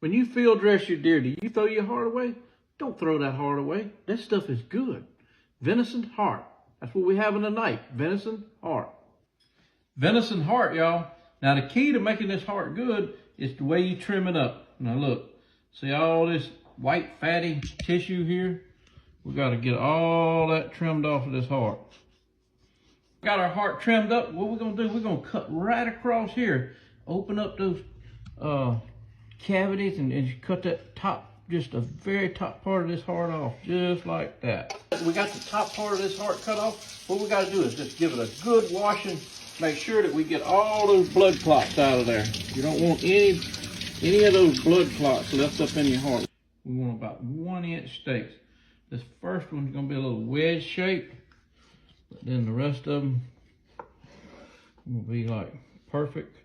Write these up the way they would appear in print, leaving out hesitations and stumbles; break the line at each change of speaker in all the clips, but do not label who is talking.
When you field dress your deer, do you throw your heart away? Don't throw that heart away. That stuff is good. Venison heart. That's what we have tonight. Venison heart. Venison heart, y'all. Now the key to making this heart good is the way you trim it up. Now look, see all this white fatty tissue here? We got to get all that trimmed off of this heart. Got our heart trimmed up. What we're going to do, we're going to cut right across here. Open up those cavities and cut that top, just the very top part of this heart off, just like that. We got the top part of this heart cut off. What we got to do is just give it a good washing. Make sure that we get all those blood clots out of there. You don't want any of those blood clots left up in your heart. We want about 1-inch steaks. This first one's going to be a little wedge shape, but then the rest of them will be like perfect.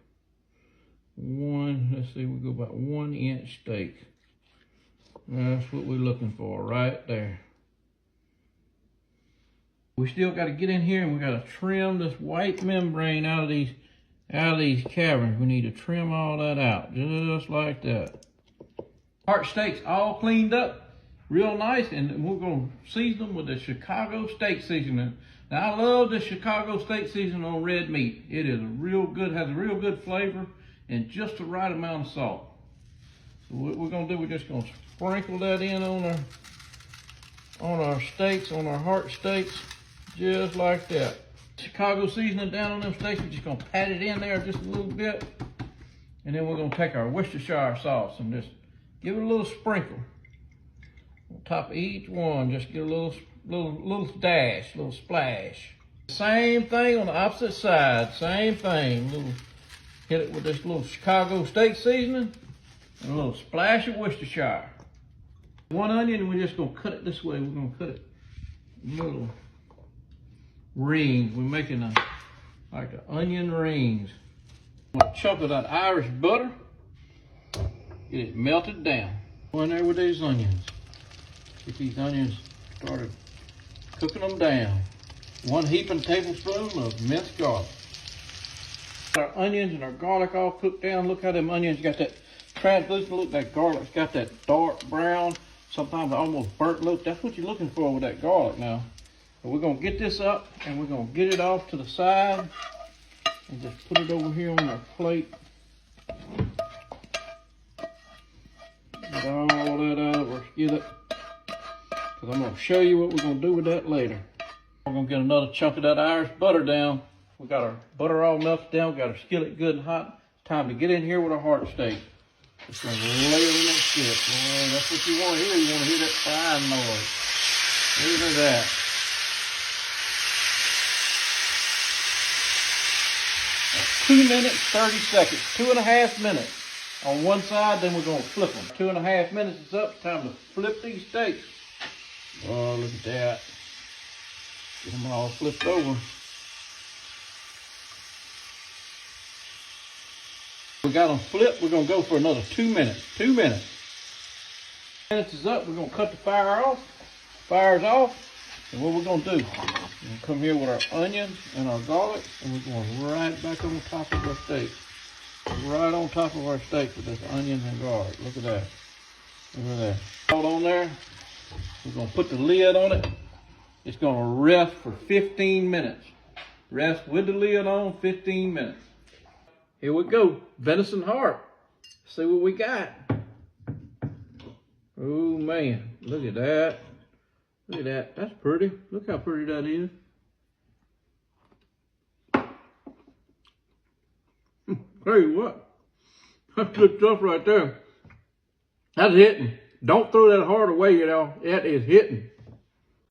Let's see, we'll go about 1-inch steak. That's what we're looking for right there. We still got to get in here and we got to trim this white membrane out of these caverns. We need to trim all that out, just like that. Heart steaks all cleaned up, real nice, and we're going to season them with the Chicago steak seasoning. Now I love the Chicago steak seasoning on red meat. It is real good, has a real good flavor and just the right amount of salt. So what we're going to do, we're just going to sprinkle that in on our steaks, on our heart steaks, just like that. Chicago seasoning down on them steaks. We're just going to pat it in there just a little bit, and then we're going to take our Worcestershire sauce and just give it a little sprinkle on top of each one. Just get a little dash, little splash. Same thing on the opposite side. Same thing. Hit it with this little Chicago steak seasoning and a little splash of Worcestershire. One onion, and we're just going to cut it this way. We're going to cut it little rings. We're making like the onion rings. A chunk of that Irish butter. Get it melted down. Go in there with these onions. Get these onions started cooking them down. 1 heaping tablespoon of minced garlic. Our onions and our garlic all cooked down. Look how them onions got that translucent look. That garlic's got that dark brown, sometimes almost burnt look. That's what you're looking for with that garlic now. But we're going to get this up and we're going to get it off to the side and just put it over here on our plate. Get all that out of our skillet, because I'm going to show you what we're going to do with that later. We're going to get another chunk of that Irish butter down. We got our butter all melted down. We got our skillet good and hot. It's time to get in here with our heart steak. Just going to lay it in that skillet. Boy, that's what you want to hear. You want to hear that frying noise. Look at that. That's 2 minutes, 30 seconds. 2.5 minutes on one side, then we're going to flip them. 2.5 minutes is up. It's time to flip these steaks. Oh, look at that. Get them all flipped over. We got them flipped. We're going to go for another 2 minutes. 2 minutes. 2 minutes is up. We're going to cut the fire off. Fire's off. And what we're going to do, we're going to come here with our onions and our garlic, and we're going right back on top of our steak. Right on top of our steak with this onions and garlic. Look at that. Look at that. All on there. We're going to put the lid on it. It's going to rest for 15 minutes. Rest with the lid on, 15 minutes. Here we go. Venison heart. See what we got. Oh man, look at that. Look at that. That's pretty. Look how pretty that is. Tell you what, that's good stuff right there. That's hitting. Don't throw that heart away, you know. That is hitting.